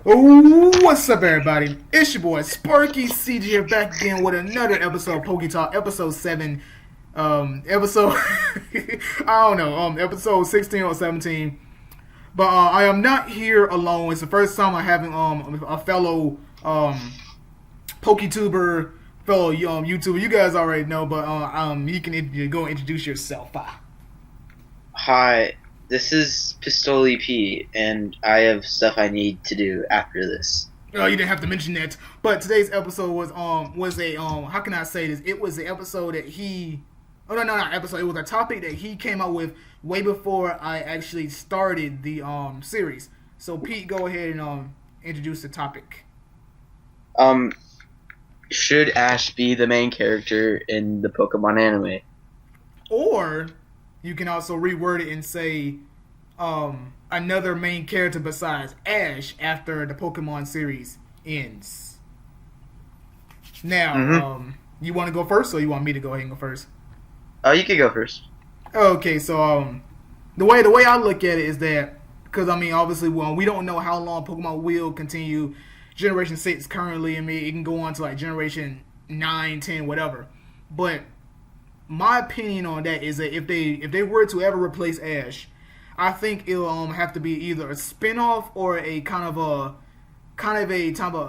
What's up, everybody? It's your boy Sparky CG here, back again with another episode of Poke Talk, episode 7. Episode I don't know, episode 16 or 17. But I am not here alone. It's the first time I'm having a fellow PokeTuber, fellow YouTuber. You guys already know, but you can go and introduce yourself. Hi, this is Pistoli P, and I have stuff I need to do after this. You didn't have to mention that. But today's episode was a how can I say this? It was the episode that he not episode. It was a topic that he came up with way before I actually started the series. So Pete, go ahead and introduce the topic. Should Ash be the main character in the Pokemon anime? Or you can also reword it and say another main character besides Ash after the Pokemon series ends. Now, you want to go first, or you want me to go ahead and go first? Oh, you could go first. Okay, so the way I look at it is that, because I mean, obviously, we don't know how long Pokemon will continue. Generation 6 currently, I mean, it can go on to like Generation 9, 10, whatever. But my opinion on that is that if they were to ever replace Ash, I think it'll have to be either a spin-off or a kind of a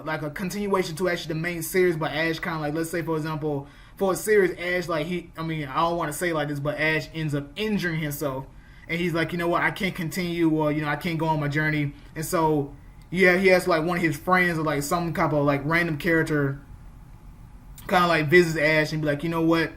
like a continuation to actually the main series. But Ash kind of like, let's say for example, for a series, Ash like I don't want to say it like this, but Ash ends up injuring himself, and he's like, you know what, I can't continue, or I can't go on my journey, and so yeah, he has like one of his friends or like some kind of like random character kind of like visits Ash and be like, you know what.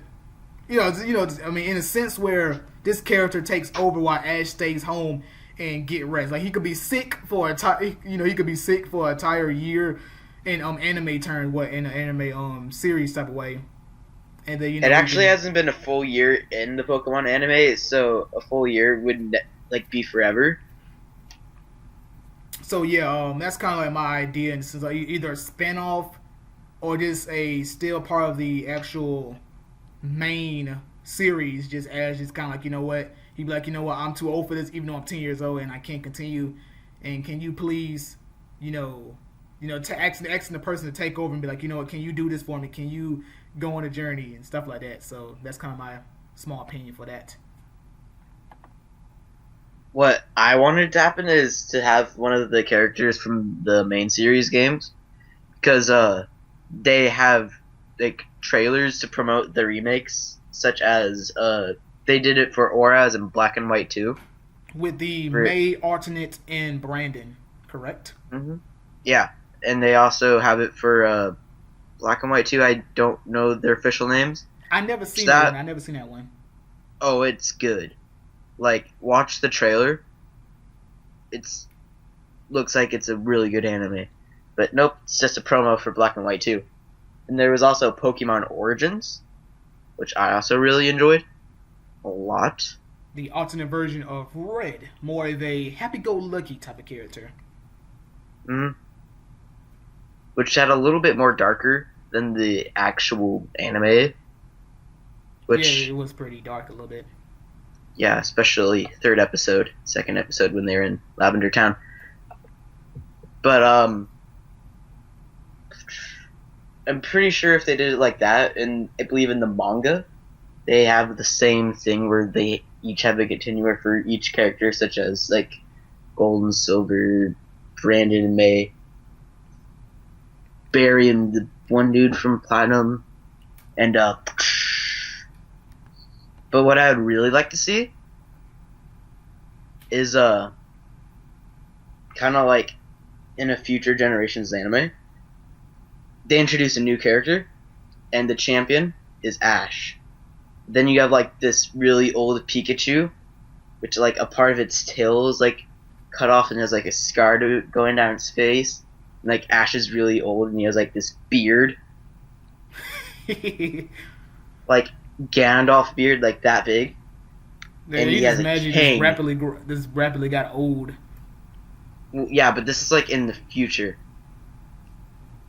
I mean, in a sense where this character takes over while Ash stays home and get rest. Like he could be sick for he could be sick for an entire year in anime terms, in an anime series type of way. And then it actually hasn't been a full year in the Pokemon anime, so a full year wouldn't like be forever. So yeah, that's kind of like my idea, and since like either a spin-off or just a still part of the actual main series, just Ash just kind of like, you know what, he'd be like, you know what, I'm too old for this, even though I'm 10 years old and I can't continue, and can you please asking the person to take over and be like, you know what, can you do this for me, can you go on a journey and stuff like that. So that's kind of my small opinion for that. What I wanted to happen is to have one of the characters from the main series games, because they have like trailers to promote the remakes, such as they did it for Auras and Black and White 2 with the May alternate and Brandon, correct? Yeah, and they also have it for Black and White 2. I don't know their official names. I never seen that one. I never seen that one. Oh, it's good. Like, watch the trailer. It's looks like it's a really good anime. But nope, it's just a promo for Black and White 2. And there was also Pokemon Origins, which I also really enjoyed a lot. The alternate version of Red, more of a happy-go-lucky type of character. Which had a little bit more darker than the actual anime. Yeah, it was pretty dark a little bit. Yeah, especially second episode when they're in Lavender Town. But I'm pretty sure if they did it like that, and I believe in the manga, they have the same thing where they each have a continuer for each character, such as like Gold and Silver, Brandon and May, Barry and the one dude from Platinum, and but what I would really like to see is kind of like in a future generations anime, they introduce a new character, and the champion is Ash. Then you have like this really old Pikachu, which like a part of its tail is like cut off and has like a scar going down its face. And, like Ash is really old and he has like this beard, like Gandalf beard, like that big. And he has a cane. This rapidly got old. Yeah, but this is like in the future.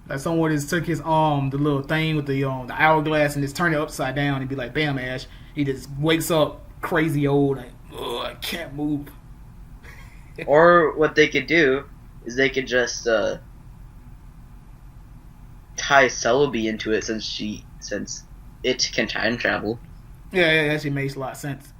Like someone just took his the little thing with the hourglass and just turned it upside down and be like, bam, Ash. He just wakes up crazy old, like, I can't move. Or what they could do is they could just tie Celebi into it since it can time travel. Yeah, yeah, that actually makes a lot of sense.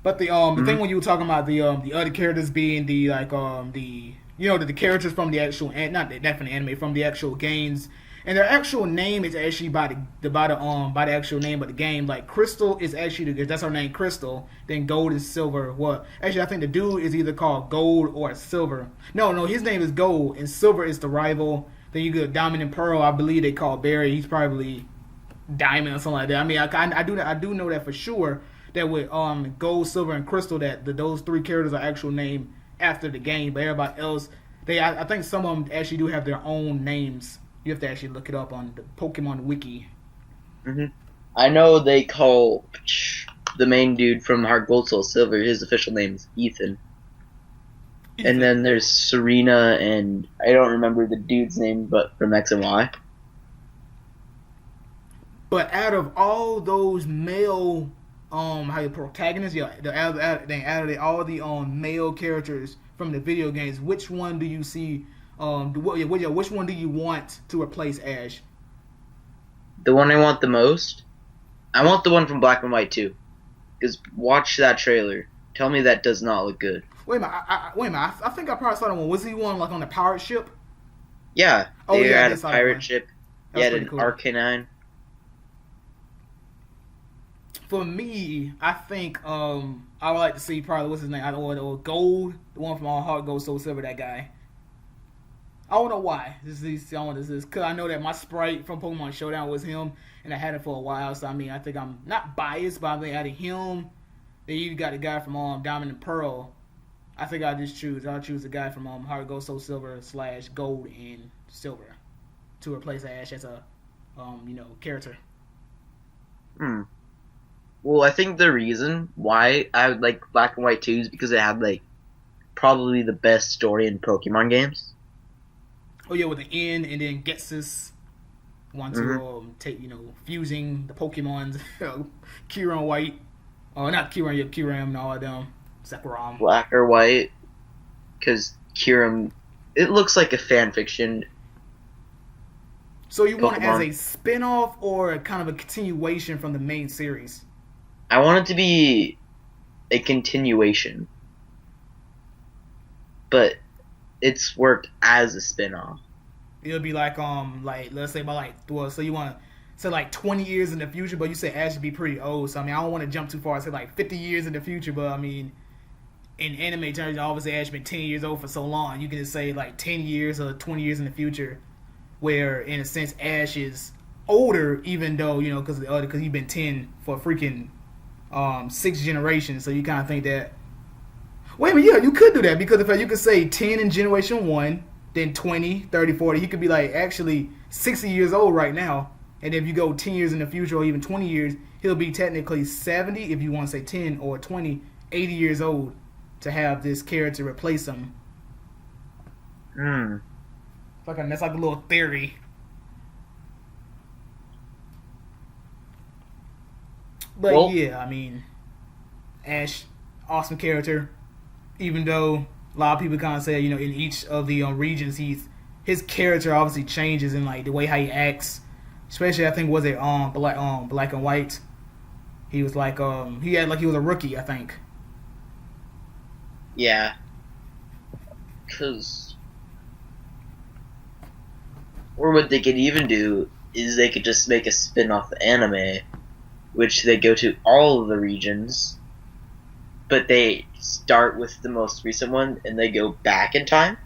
But the Hmm. thing when you were talking about the other characters being the like the the characters from the actual not the, definitely anime from the actual games, and their actual name is actually by the actual name of the game. Like Crystal is actually that's her name, Crystal. Then Gold is Silver. What actually I think the dude is either called Gold or Silver. No, his name is Gold and Silver is the rival. Then you get Diamond and Pearl. I believe they call Barry. He's probably Diamond or something like that. I mean, I do know that for sure. That with Gold, Silver, and Crystal, that those three characters are actual name after the game. But everybody else, I think some of them actually do have their own names. You have to actually look it up on the Pokemon Wiki. Hmm. I know they call the main dude from Heart Gold Soul Silver. His official name is Ethan. And Ethan. then there's Serena, and I don't remember the dude's name, but from X and Y. But out of all those male how you protagonists, yeah, out of all the male characters from the video games, which one do you see which one do you want to replace Ash? The one I want the most, I want the one from Black and White too. Because watch that trailer. Tell me that does not look good. Wait a minute, wait a minute. I think I probably saw that one. Was he one like on the pirate ship? Yeah, Oh they yeah, I had a did saw that pirate one. ship. That You was had pretty an cool. Arcanine. For me, I think I would like to see probably what's his name, or Gold, the one from All Heart Gold Soul Silver, that guy. I don't know why. This is because I know that my sprite from Pokemon Showdown was him, and I had it for a while. So I mean, I think I'm not biased, but I think out of him, then you got the guy from Diamond and Pearl. I think I'll choose the guy from Heart Gold Soul Silver / Gold and Silver to replace Ash as a character. Hmm. Well, I think the reason why I would like Black and White 2 is because it had like probably the best story in Pokemon games. Oh yeah, with the N and then Getsus want to Hmm. take fusing the Pokemons, Kira and White, not Kira, yeah, Kiram and all of them, Sakuram. Black or White, because Kyurem, it looks like a fan fiction So you want it as Pokemon. a spin-off or kind of a continuation from the main series? I want it to be a continuation, but it's worked as a spin-off. It'll be like let's say about so you want to say like 20 years in the future, but you say Ash should be pretty old. So I mean I don't want to jump too far. I say like 50 years in the future, but I mean in anime terms, obviously Ash been 10 years old for so long. You can just say like 10 years or 20 years in the future, where in a sense Ash is older, even though because he's been 10 for freaking 6 generations. So you kind of think that wait a minute, yeah, you could do that because if you could say 10 in generation one, then 20, 30, 40, he could be like actually 60 years old right now. And if you go 10 years in the future or even 20 years, he'll be technically 70 if you want to say 10 or 20, 80 years old to have this character replace him. Hmm. That's like a little theory. But Well, yeah, I mean, Ash, awesome character. Even though a lot of people kind of say, in each of the regions, his character obviously changes in like the way how he acts. Especially, I think was it Black and White. He was like he was a rookie, I think. yeah, because or what they could even do is they could just make a spin-off anime, which they go to all of the regions, but they start with the most recent one and they go back in time.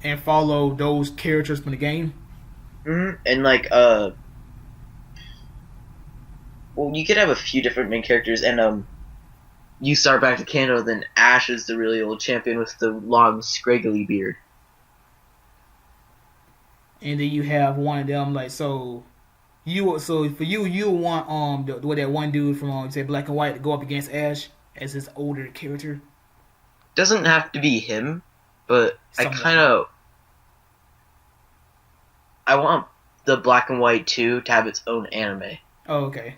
And follow those characters from the game. And like well, you could have a few different main characters, and you start back to Kanto, then Ash is the really old champion with the long scraggly beard. And then you have one of them like for you want that one dude from say Black and White to go up against Ash as his older character. Doesn't have to be him, but Someone. I want the Black and White 2 to have its own anime. Oh, okay.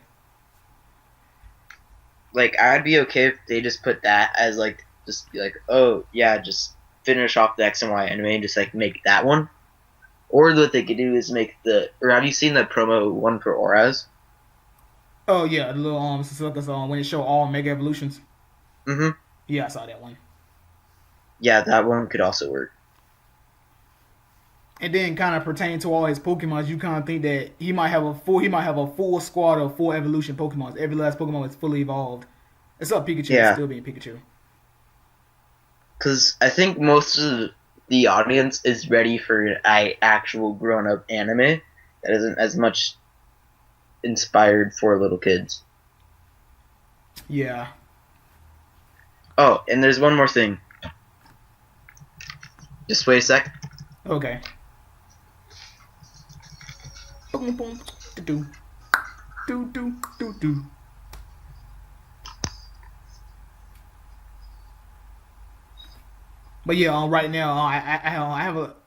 Like I'd be okay if they just put that as like just be like, oh yeah, just finish off the X and Y anime and just like make that one. Or what they could do is make or have you seen the promo one for Oraz? Oh yeah, the little when it show all Mega Evolutions. Mm-hmm. Yeah, I saw that one. Yeah, that one could also work. And then kind of pertaining to all his Pokemons, you kind of think that he might have a full squad of full evolution Pokemons. Every last Pokemon is fully evolved. Except Pikachu Yeah. still being Pikachu. Because I think most of the audience is ready for an actual grown-up anime that isn't as much inspired for little kids. Yeah. Oh, and there's one more thing. Just wait a sec. Okay. Boom, boom, do, do, do, do, do. But yeah, right now I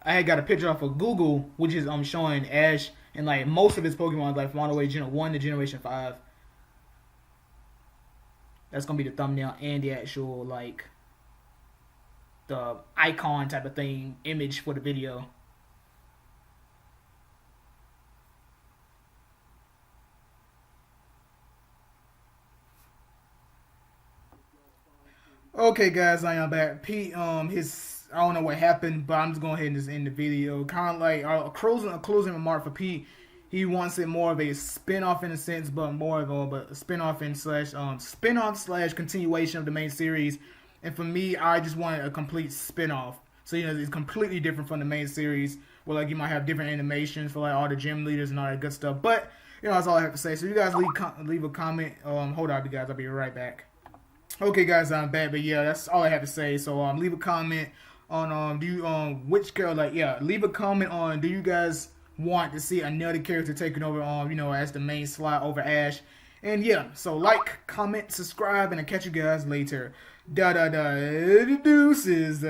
had got a picture off of Google, which is showing Ash and like most of his Pokemon like from all the way Gen 1 to Generation 5. That's gonna be the thumbnail and the actual like the icon type of thing image for the video. Okay, guys, I am back. Pete, his I don't know what happened, but I'm just going ahead and just end the video. Kind of like a closing remark for Pete. He wants it more of a spin-off in a sense, but more of a spin-off in spin-off / continuation of the main series. And for me, I just wanted a complete spin-off. So it's completely different from the main series, where like you might have different animations for like all the gym leaders and all that good stuff. But that's all I have to say. So you guys leave a comment. Hold on, you guys. I'll be right back. Okay, guys, I'm back, but yeah, that's all I have to say. So leave a comment on leave a comment on do you guys want to see another character taking over as the main slot over Ash. And yeah, so like, comment, subscribe, and I'll catch you guys later. Deuces.